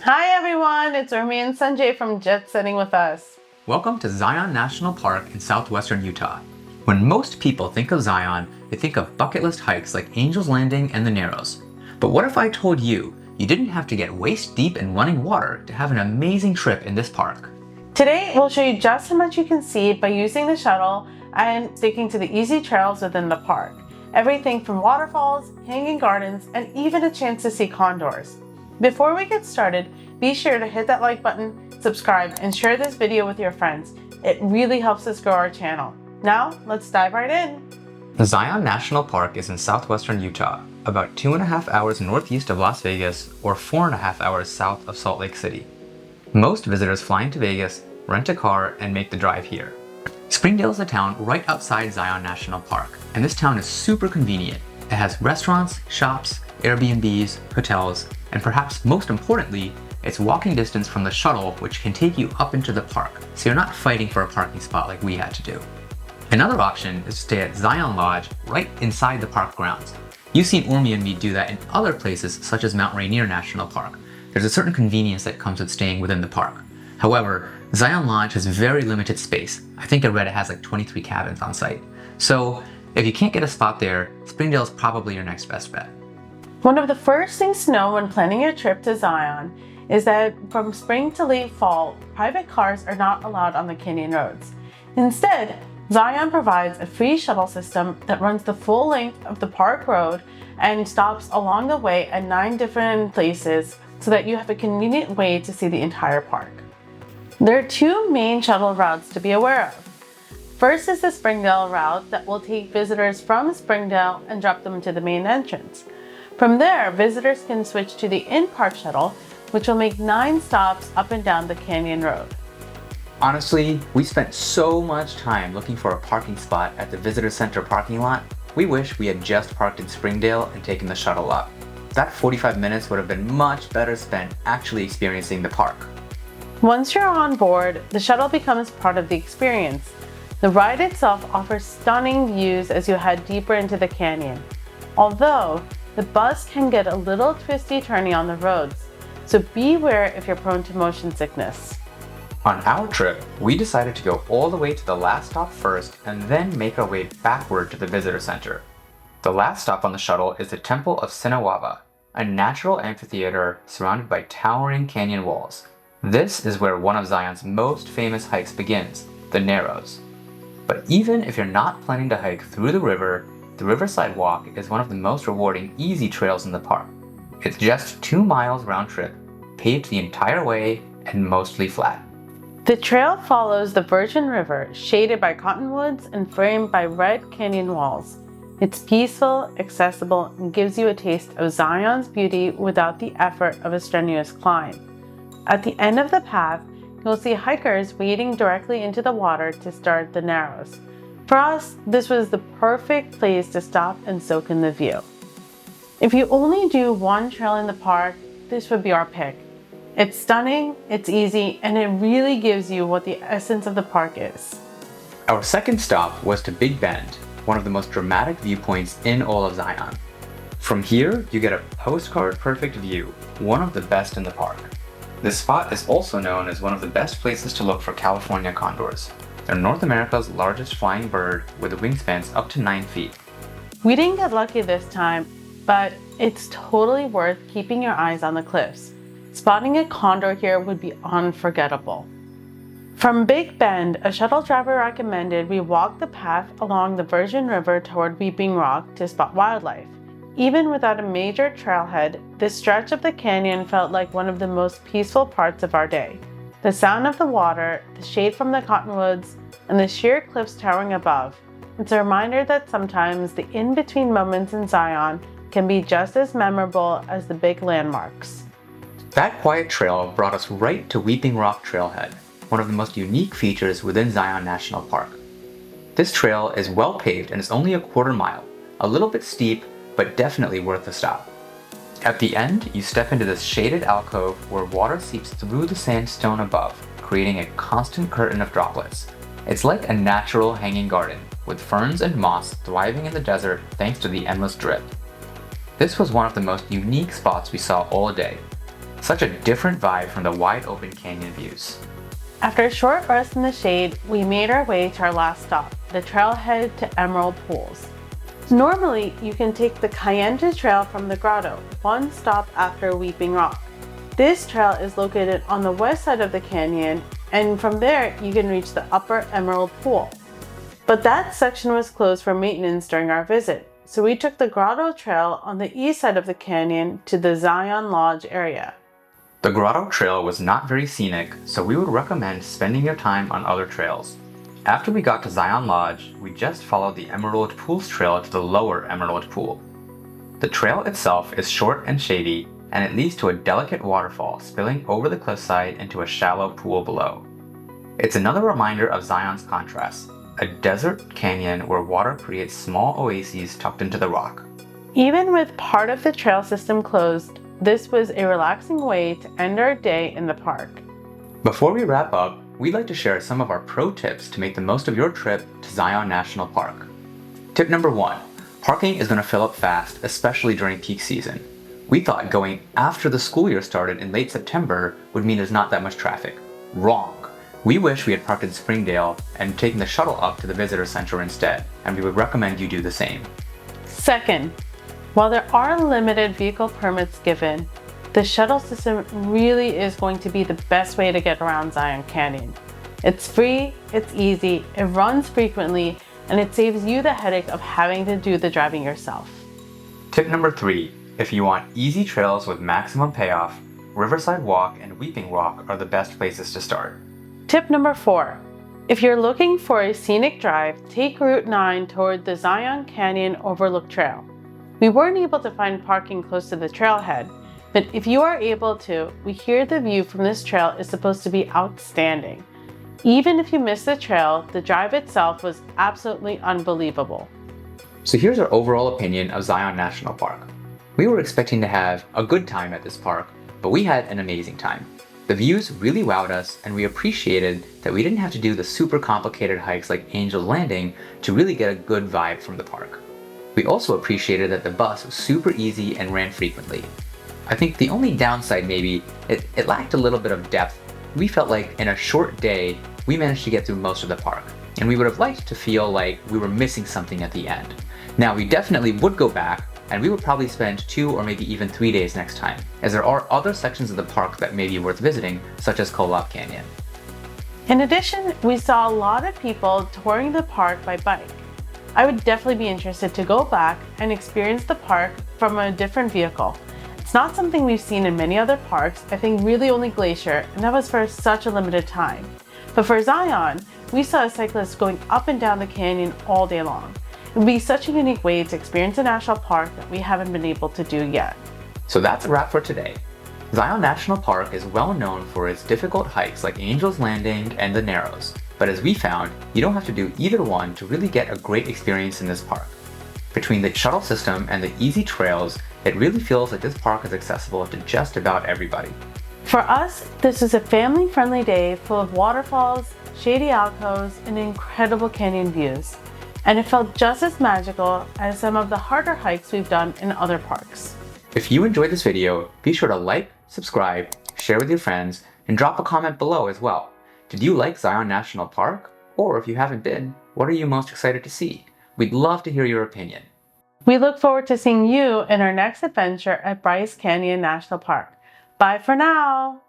Hi everyone, it's Urmi and Sanjay from Jetsetting with us. Welcome to Zion National Park in southwestern Utah. When most people think of Zion, they think of bucket list hikes like Angel's Landing and the Narrows. But what if I told you you didn't have to get waist deep in running water to have an amazing trip in this park? Today we'll show you just how much you can see by using the shuttle and sticking to the easy trails within the park. Everything from waterfalls, hanging gardens, and even a chance to see condors. Before we get started, be sure to hit that like button, subscribe, and share this video with your friends. It really helps us grow our channel. Now, let's dive right in. Zion National Park is in southwestern Utah, about 2.5 hours northeast of Las Vegas or 4.5 hours south of Salt Lake City. Most visitors fly into Vegas, rent a car, and make the drive here. Springdale is a town right outside Zion National Park, and this town is super convenient. It has restaurants, shops, Airbnbs, hotels, and perhaps most importantly, it's walking distance from the shuttle, which can take you up into the park, so you're not fighting for a parking spot like we had to do. Another option is to stay at Zion Lodge right inside the park grounds. You've seen Urmi and me do that in other places such as Mount Rainier National Park. There's a certain convenience that comes with staying within the park. However, Zion Lodge has very limited space. I think I read it has like 23 cabins on site. So if you can't get a spot there, Springdale is probably your next best bet. One of the first things to know when planning your trip to Zion is that from spring to late fall, private cars are not allowed on the canyon roads. Instead, Zion provides a free shuttle system that runs the full length of the park road and stops along the way at 9 different places so that you have a convenient way to see the entire park. There are 2 main shuttle routes to be aware of. First is the Springdale route that will take visitors from Springdale and drop them to the main entrance. From there, visitors can switch to the in-park shuttle, which will make 9 stops up and down the canyon road. Honestly, we spent so much time looking for a parking spot at the visitor center parking lot. We wish we had just parked in Springdale and taken the shuttle up. That 45 minutes would have been much better spent actually experiencing the park. Once you're on board, the shuttle becomes part of the experience. The ride itself offers stunning views as you head deeper into the canyon. Although, the bus can get a little twisty-turny on the roads, so beware if you're prone to motion sickness. On our trip, we decided to go all the way to the last stop first and then make our way backward to the visitor center. The last stop on the shuttle is the Temple of Sinawava, a natural amphitheater surrounded by towering canyon walls. This is where one of Zion's most famous hikes begins, the Narrows. But even if you're not planning to hike through the Riverside Walk is one of the most rewarding easy trails in the park. It's just 2 miles round trip, paved the entire way and mostly flat. The trail follows the Virgin River, shaded by cottonwoods and framed by red canyon walls. It's peaceful, accessible, and gives you a taste of Zion's beauty without the effort of a strenuous climb. At the end of the path, you'll see hikers wading directly into the water to start the Narrows. For us, this was the perfect place to stop and soak in the view. If you only do one trail in the park, this would be our pick. It's stunning, it's easy, and it really gives you what the essence of the park is. Our second stop was to Big Bend, one of the most dramatic viewpoints in all of Zion. From here, you get a postcard perfect view, one of the best in the park. This spot is also known as one of the best places to look for California condors. They're North America's largest flying bird with wingspans up to 9 feet. We didn't get lucky this time, but it's totally worth keeping your eyes on the cliffs. Spotting a condor here would be unforgettable. From Big Bend, a shuttle driver recommended we walk the path along the Virgin River toward Weeping Rock to spot wildlife. Even without a major trailhead, this stretch of the canyon felt like one of the most peaceful parts of our day. The sound of the water, the shade from the cottonwoods, and the sheer cliffs towering above. It's a reminder that sometimes the in-between moments in Zion can be just as memorable as the big landmarks. That quiet trail brought us right to Weeping Rock Trailhead, one of the most unique features within Zion National Park. This trail is well paved and is only a 1/4 mile, a little bit steep, but definitely worth the stop. At the end, you step into this shaded alcove where water seeps through the sandstone above, creating a constant curtain of droplets. It's like a natural hanging garden, with ferns and moss thriving in the desert thanks to the endless drip. This was one of the most unique spots we saw all day. Such a different vibe from the wide open canyon views. After a short rest in the shade, we made our way to our last stop, the trailhead to Emerald Pools. Normally, you can take the Cayenne Trail from the grotto, one stop after Weeping Rock. This trail is located on the west side of the canyon, and from there you can reach the upper Emerald Pool. But that section was closed for maintenance during our visit, so we took the grotto trail on the east side of the canyon to the Zion Lodge area. The grotto trail was not very scenic, so we would recommend spending your time on other trails. After we got to Zion Lodge, we just followed the Emerald Pools trail to the lower Emerald Pool. The trail itself is short and shady, and it leads to a delicate waterfall spilling over the cliffside into a shallow pool below. It's another reminder of Zion's contrast, a desert canyon where water creates small oases tucked into the rock. Even with part of the trail system closed, this was a relaxing way to end our day in the park. Before we wrap up, we'd like to share some of our pro tips to make the most of your trip to Zion National Park. Tip number 1, parking is going to fill up fast, especially during peak season. We thought going after the school year started in late September would mean there's not that much traffic. Wrong. We wish we had parked in Springdale and taken the shuttle up to the visitor center instead, and we would recommend you do the same. Second, while there are limited vehicle permits given, the shuttle system really is going to be the best way to get around Zion Canyon. It's free, it's easy, it runs frequently, and it saves you the headache of having to do the driving yourself. Tip number 3, if you want easy trails with maximum payoff, Riverside Walk and Weeping Rock are the best places to start. Tip number 4, if you're looking for a scenic drive, take Route 9 toward the Zion Canyon Overlook Trail. We weren't able to find parking close to the trailhead, but if you are able to, we hear the view from this trail is supposed to be outstanding. Even if you missed the trail, the drive itself was absolutely unbelievable. So here's our overall opinion of Zion National Park. We were expecting to have a good time at this park, but we had an amazing time. The views really wowed us, and we appreciated that we didn't have to do the super complicated hikes like Angel's Landing to really get a good vibe from the park. We also appreciated that the bus was super easy and ran frequently. I think the only downside maybe, it lacked a little bit of depth. We felt like in a short day, we managed to get through most of the park, and we would have liked to feel like we were missing something at the end. Now, we definitely would go back, and we would probably spend 2 or maybe even 3 days next time, as there are other sections of the park that may be worth visiting, such as Kolob Canyon. In addition, we saw a lot of people touring the park by bike. I would definitely be interested to go back and experience the park from a different vehicle. It's not something we've seen in many other parks, I think really only Glacier, and that was for such a limited time. But for Zion, we saw a cyclist going up and down the canyon all day long. It would be such a unique way to experience a national park that we haven't been able to do yet. So that's a wrap for today. Zion National Park is well known for its difficult hikes like Angel's Landing and the Narrows, but as we found, you don't have to do either one to really get a great experience in this park. Between the shuttle system and the easy trails, it really feels like this park is accessible to just about everybody. For us, this was a family-friendly day full of waterfalls, shady alcoves, and incredible canyon views. And it felt just as magical as some of the harder hikes we've done in other parks. If you enjoyed this video, be sure to like, subscribe, share with your friends, and drop a comment below as well. Did you like Zion National Park? Or if you haven't been, what are you most excited to see? We'd love to hear your opinion. We look forward to seeing you in our next adventure at Bryce Canyon National Park. Bye for now!